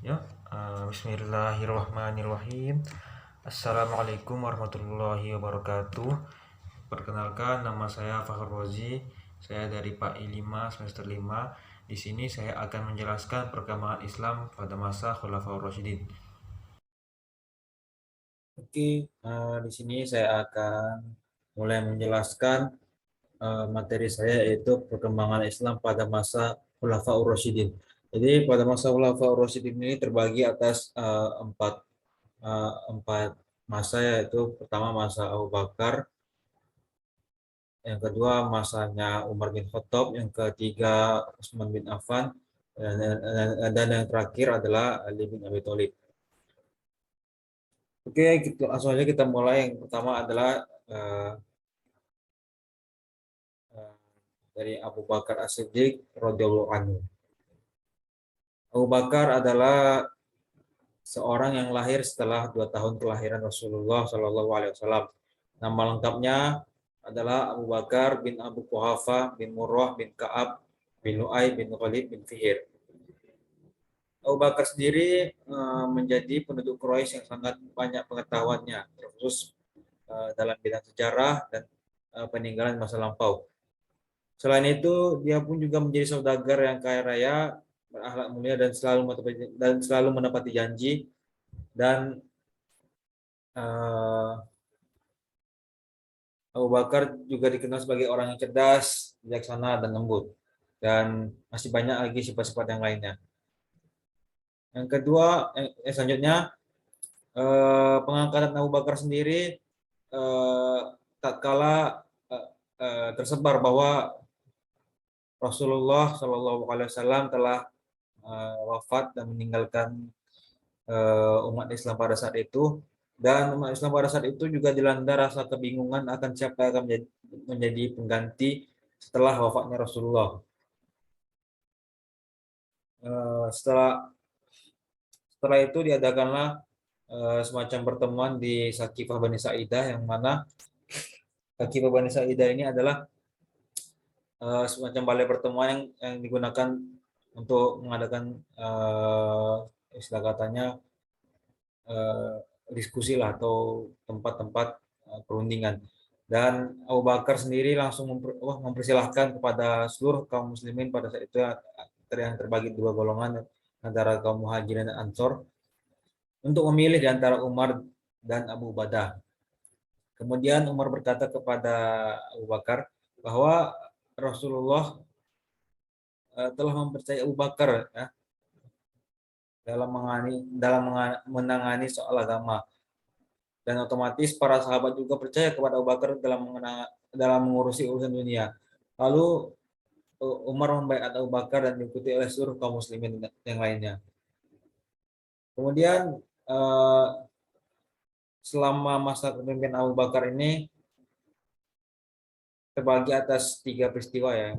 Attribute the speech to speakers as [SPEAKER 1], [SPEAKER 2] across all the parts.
[SPEAKER 1] Ya, Bismillahirrahmanirrahim. Assalamualaikum warahmatullahi wabarakatuh. Perkenalkan, nama saya Fakhr Rozi. Saya dari PAI 5 semester 5. Di sini saya akan menjelaskan perkembangan Islam pada masa Khulafaur Rasyidin. Oke, di sini saya akan mulai menjelaskan materi saya, yaitu perkembangan Islam pada masa Khulafaur Rasyidin. Jadi pada masa Khulafaur Rasyidin ini terbagi atas empat masa, yaitu pertama masa Abu Bakar, yang kedua masanya Umar bin Khattab, yang ketiga Utsman bin Affan, dan yang terakhir adalah Ali bin Abi Thalib. Oke, gitu, langsung aja kita mulai. Yang pertama adalah eh, eh, dari Abu Bakar As-Siddiq radhiyallahu anhu. Abu Bakar adalah seorang yang lahir setelah 2 tahun kelahiran Rasulullah Shallallahu Alaihi Wasallam. Nama lengkapnya adalah Abu Bakar bin Abu Quhafa bin Murrah bin Ka'ab bin Lu'ay bin Ghalib bin Fihir. Abu Bakar sendiri menjadi penduduk Quraisy yang sangat banyak pengetahuannya, terkhusus dalam bidang sejarah dan peninggalan masa lampau. Selain itu, dia pun juga menjadi saudagar yang kaya raya, berakhlak mulia, dan selalu menepati janji, dan uh, Abu Bakar juga dikenal sebagai orang yang cerdas, bijaksana, dan lembut. Dan masih banyak lagi sifat-sifat yang lainnya. Yang kedua, selanjutnya, pengangkatan Abu Bakar sendiri, eh, tatkala tersebar bahwa Rasulullah Shallallahu Alaihi Wasallam telah wafat dan meninggalkan umat Islam pada saat itu, dan umat Islam pada saat itu juga dilanda rasa kebingungan akan siapa yang akan menjadi pengganti setelah wafatnya Rasulullah. Setelah setelah itu diadakanlah semacam pertemuan di Sakifah Bani Sa'idah, yang mana Sakifah Bani Sa'idah ini adalah semacam balai pertemuan yang digunakan untuk mengadakan istilah katanya eh, diskusi lah, atau tempat-tempat perundingan. Dan Abu Bakar sendiri langsung mempersilahkan kepada seluruh kaum muslimin pada saat itu, yang terbagi dua golongan antara kaum muhajirin dan ansor, untuk memilih di antara Umar dan Abu Ubadah. Kemudian Umar berkata kepada Abu Bakar bahwa Rasulullah telah mempercayai Abu Bakar, ya, menangani soal agama, dan otomatis para sahabat juga percaya kepada Abu Bakar dalam mengurusi urusan dunia. Lalu Umar membaiat Abu Bakar dan diikuti oleh seluruh kaum muslimin yang lainnya. Kemudian eh, selama masa kepemimpinan Abu Bakar ini terbagi atas tiga peristiwa, ya,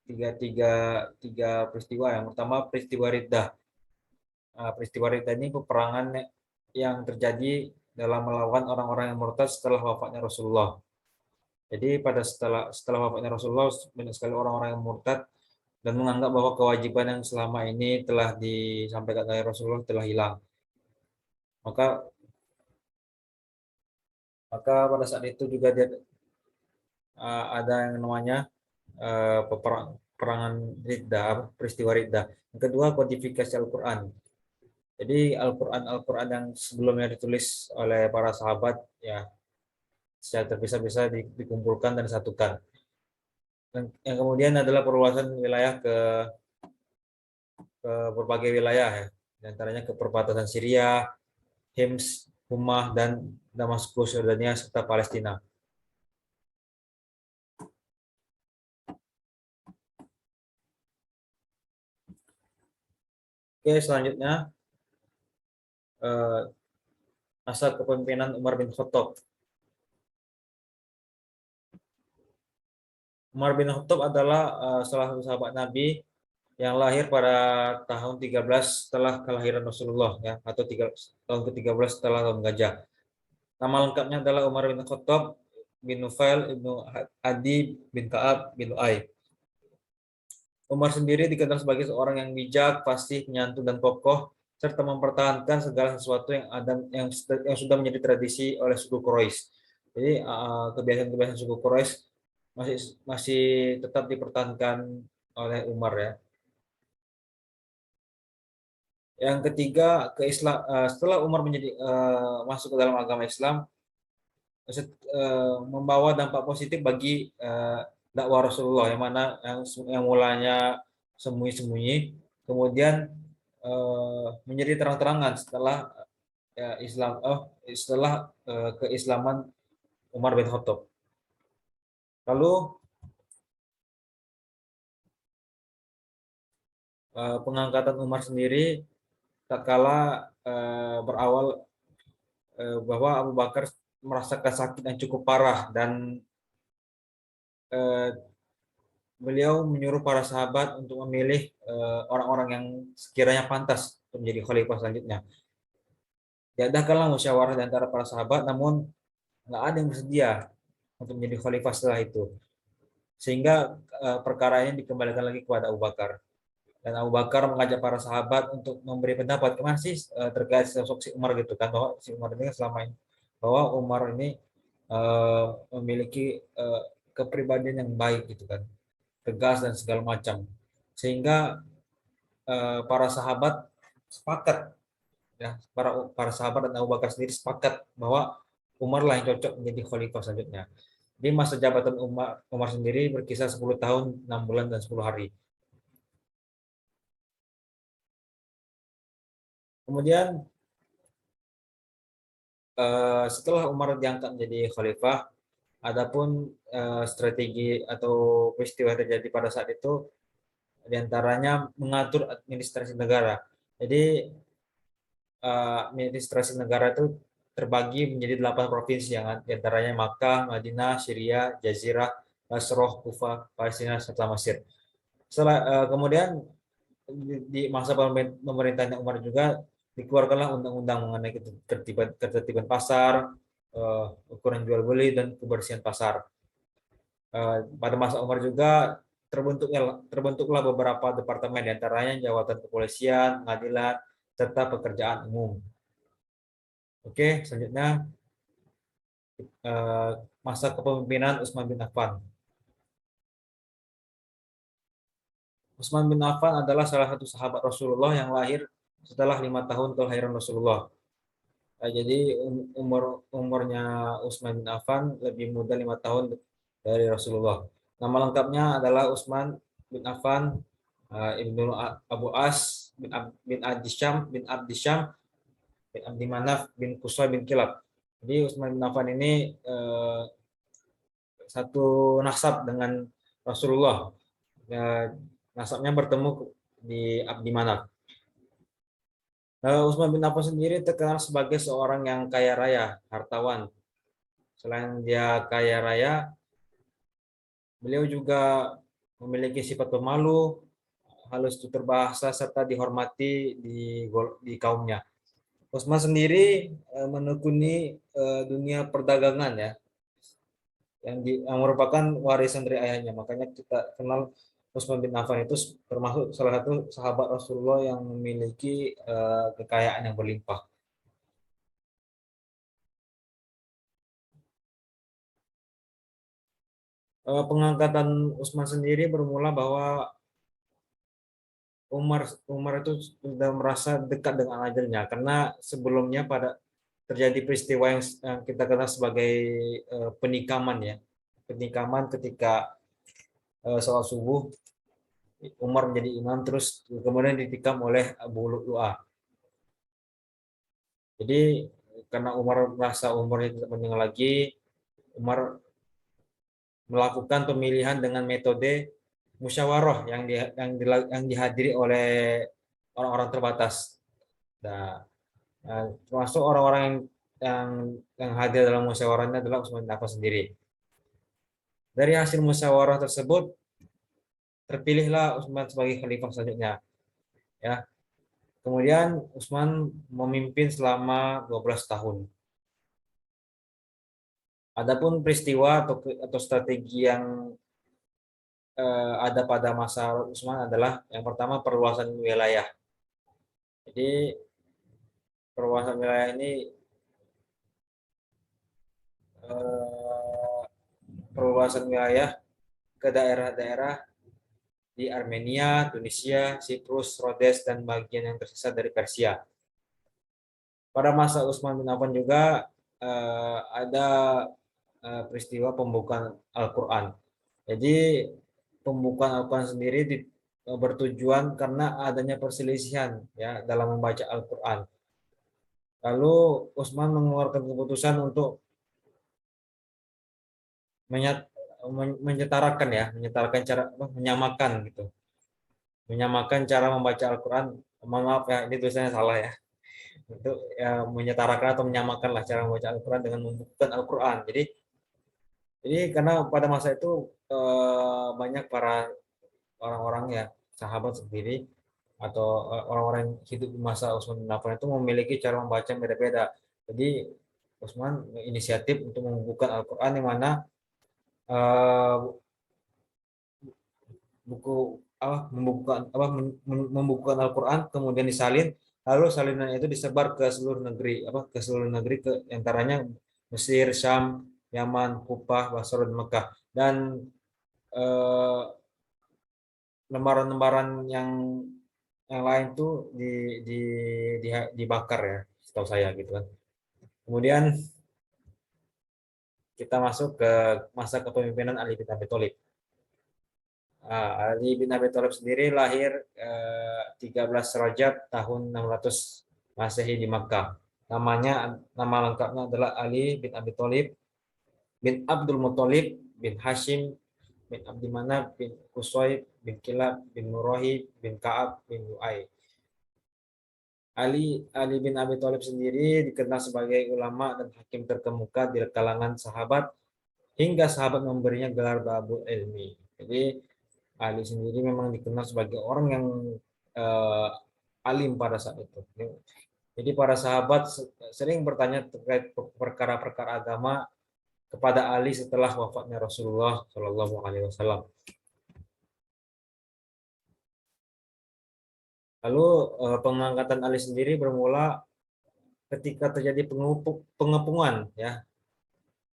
[SPEAKER 1] tiga tiga tiga peristiwa. Yang pertama peristiwa Riddah. Peristiwa Riddah ini peperangan yang terjadi dalam melawan orang-orang yang murtad setelah wafatnya Rasulullah. Jadi setelah wafatnya Rasulullah, banyak sekali orang-orang yang murtad dan menganggap bahwa kewajiban yang selama ini telah disampaikan oleh Rasulullah telah hilang. Maka maka pada saat itu juga ada yang namanya peperangan Riddah, peristiwa Riddah. Yang kedua, kodifikasi Al-Quran. Jadi Al-Quran yang sebelumnya ditulis oleh para sahabat, ya, secara terpisah-pisah dikumpulkan dan disatukan. Yang kemudian adalah perluasan wilayah ke berbagai wilayah, ya, di antaranya ke perbatasan Syria, Hims, Humah, dan Damaskus, Yordania, serta Palestina. Oke, selanjutnya eh, masa kepemimpinan Umar bin Khattab. Umar bin Khattab adalah salah satu sahabat Nabi yang lahir pada tahun 13 setelah kelahiran Rasulullah, ya, atau tahun ke-13 setelah tahun gajah. Nama lengkapnya adalah Umar bin Khattab bin Nufail ibnu Adi bin Ka'ab bin Lu'ay. Umar sendiri dikenal sebagai seorang yang bijak, fasih, penyantun, dan kokoh serta mempertahankan segala sesuatu yang ada yang sudah menjadi tradisi oleh suku Quraisy. Jadi kebiasaan-kebiasaan suku Quraisy masih masih tetap dipertahankan oleh Umar ya. Yang ketiga, setelah Umar masuk ke dalam agama Islam, membawa dampak positif bagi dakwah Rasulullah yang mana yang mulanya sembunyi-sembunyi kemudian menjadi terang-terangan setelah keislaman Umar bin Khattab. Lalu pengangkatan Umar sendiri tatkala berawal bahwa Abu Bakar merasakan sakit yang cukup parah dan eh, beliau menyuruh para sahabat untuk memilih orang-orang yang sekiranya pantas untuk menjadi khalifah selanjutnya. Diadakanlah musyawarah di antara para sahabat, namun nggak ada yang bersedia untuk menjadi khalifah setelah itu. Sehingga perkara ini dikembalikan lagi kepada Abu Bakar. Dan Abu Bakar mengajak para sahabat untuk memberi pendapat kemana sih terkait sosok si Umar gitu kan, bahwa si Umar ini selama ini bahwa Umar ini memiliki kepribadian yang baik gitu kan, tegas dan segala macam, sehingga para sahabat sepakat ya, para sahabat dan Abu Bakar sendiri sepakat bahwa Umar lah yang cocok menjadi khalifah selanjutnya. Di masa jabatan Umar sendiri berkisar 10 tahun, 6 bulan dan 10 hari. Kemudian setelah Umar diangkat menjadi khalifah, adapun strategi atau peristiwa yang terjadi pada saat itu diantaranya mengatur administrasi negara. Jadi administrasi negara itu terbagi menjadi 8 provinsi yang diantaranya Makkah, Madinah, Syria, Jazirah, Basrah, Kufah, Palestina, serta Mesir. Kemudian di masa pemerintahnya Umar juga dikeluarkanlah undang-undang mengenai ketertiban pasar, ukuran jual beli dan kebersihan pasar. Pada masa Umar juga terbentuklah beberapa departemen, diantaranya jabatan kepolisian, pengadilan, serta pekerjaan umum. Oke, selanjutnya masa kepemimpinan Utsman bin Affan. Utsman bin Affan adalah salah satu sahabat Rasulullah yang lahir setelah 5 tahun kelahiran Rasulullah. Jadi umurnya Utsman bin Affan lebih muda 5 tahun dari Rasulullah. Nama lengkapnya adalah Utsman bin Affan ibnu Abu As bin Adisham bin Abdisham bin Abdi Manaf bin Qusay bin Kilab. Jadi Utsman bin Affan ini satu nasab dengan Rasulullah. Nasabnya bertemu di Abdi Manaf. Utsman bin Affan sendiri terkenal sebagai seorang yang kaya raya, hartawan. Selain dia kaya raya, beliau juga memiliki sifat pemalu, halus tutur bahasa, serta dihormati di kaumnya. Utsman sendiri menekuni dunia perdagangan ya, yang merupakan warisan dari ayahnya. Makanya kita kenal Utsman bin Affan itu termasuk salah satu sahabat Rasulullah yang memiliki kekayaan yang berlimpah. Pengangkatan Utsman sendiri bermula bahwa Umar itu sudah merasa dekat dengan ajalnya karena sebelumnya terjadi peristiwa yang kita kenal sebagai penikaman ya. Penikaman ketika sholat subuh Umar menjadi imam terus kemudian ditikam oleh Abu Lu'lu'ah. Jadi karena Umar merasa umurnya tidak panjang lagi, Umar melakukan pemilihan dengan metode musyawarah yang dihadiri oleh orang-orang terbatas. Nah, termasuk orang-orang yang yang hadir dalam musyawarahnya adalah Utsman bin Affan sendiri. Dari hasil musyawarah tersebut terpilihlah Utsman sebagai khalifah selanjutnya. Ya. Kemudian Utsman memimpin selama 12 tahun. Adapun peristiwa atau strategi yang ada pada masa Utsman adalah yang pertama perluasan wilayah. Jadi perluasan wilayah ini perluasan wilayah ke daerah-daerah di Armenia, Tunisia, Siprus, Rhodes, dan bagian yang tersisa dari Persia. Pada masa Utsman bin Affan juga ada peristiwa pembukaan Al-Quran. Jadi pembukaan Al-Quran sendiri bertujuan karena adanya perselisihan ya dalam membaca Al-Quran. Lalu Utsman mengeluarkan keputusan untuk menyetarakan cara menyamakan gitu. Menyamakan cara membaca Al-Quran. Maaf ya, ini tulisannya salah ya. Itu ya, menyetarakan atau menyamakan lah cara membaca Al-Quran dengan membukukan Al-Quran. Jadi karena pada masa itu banyak para orang-orang ya sahabat sendiri atau orang-orang yang hidup di masa Utsman bin Affan itu memiliki cara membaca yang beda-beda. Jadi Utsman inisiatif untuk membukukan Al-Quran yang mana eh, buku membukukan Al-Quran kemudian disalin, lalu salinan itu disebar ke seluruh negeri ke antaranya Mesir, Syam, Yaman, Kufah, Basra, dan Mekah. Dan eh, lembaran-lembaran yang lain tuh di, dibakar ya, setahu saya gitu kan. Kemudian kita masuk ke masa kepemimpinan Ali bin Abi Thalib. Ali bin Abi Thalib sendiri lahir 13 Rajab tahun 600 Masehi di Makkah. Nama lengkapnya adalah Ali bin Abi Thalib bin Abdul Muthalib bin Hashim bin Abdi Manaf bin Qusay bin Kilab bin Murrahib bin Ka'ab bin Lu'ay. Ali bin Abi Thalib sendiri dikenal sebagai ulama dan hakim terkemuka di kalangan sahabat hingga sahabat memberinya gelar Babul Ilmi. Jadi Ali sendiri memang dikenal sebagai orang yang uh, alim pada saat itu. Jadi para sahabat sering bertanya terkait perkara-perkara agama kepada Ali setelah wafatnya Rasulullah Shallallahu Alaihi Wasallam. Lalu pengangkatan Ali sendiri bermula ketika terjadi pengepungan ya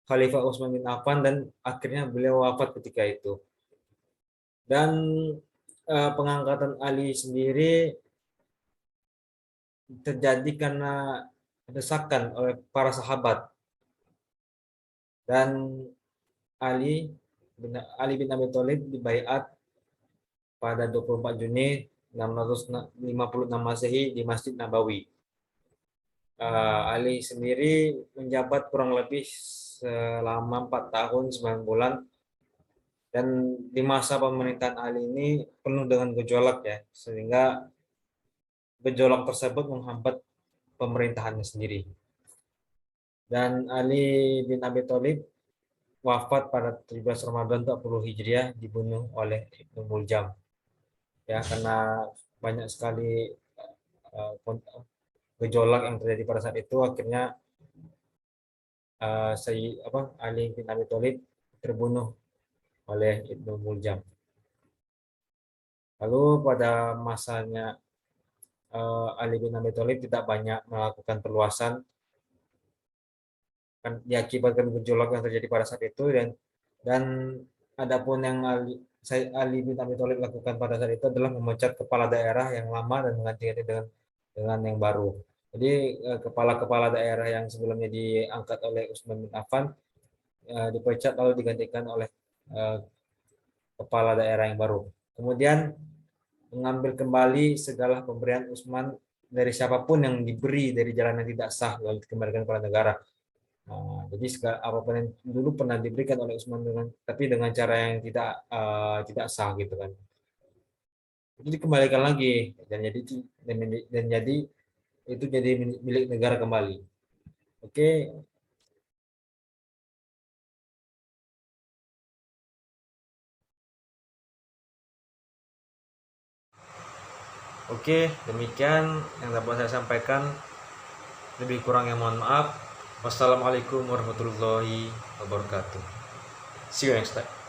[SPEAKER 1] Khalifah Utsman bin Affan dan akhirnya beliau wafat ketika itu. Dan pengangkatan Ali sendiri terjadi karena desakan oleh para sahabat dan Ali bin Abi Thalib dibaiat pada 24 Juni 656 Masehi di Masjid Nabawi. Ali sendiri menjabat kurang lebih selama 4 tahun 9 bulan dan di masa pemerintahan Ali ini penuh dengan gejolak ya, sehingga gejolak tersebut menghambat pemerintahannya sendiri. Dan Ali bin Abi Thalib wafat pada 17 Ramadan 40 Hijriah dibunuh oleh Ibnu Muljam. Ya, karena banyak sekali gejolak yang terjadi pada saat itu akhirnya Ali bin Abi Thalib terbunuh oleh Ibnu Muljam. Lalu pada masanya Ali bin Abi Thalib tidak banyak melakukan perluasan kan diakibatkan gejolak yang terjadi pada saat itu dan adapun yang Ali bin Abi Thalib lakukan pada saat itu adalah memecat kepala daerah yang lama dan menggantinya dengan yang baru. Jadi kepala-kepala daerah yang sebelumnya diangkat oleh Utsman bin Affan dipecat lalu digantikan oleh kepala daerah yang baru. Kemudian mengambil kembali segala pemberian Utsman dari siapapun yang diberi dari jalan yang tidak sah lalu dikembalikan kepada negara. Jadi apapun yang dulu pernah diberikan oleh Utsman tapi dengan cara yang tidak sah gitu kan. Itu dikembalikan lagi dan jadi itu jadi milik negara kembali. Oke. Oke, demikian yang dapat saya sampaikan. Lebih kurang yang mohon maaf. Wassalamualaikum warahmatullahi wabarakatuh. See you next time.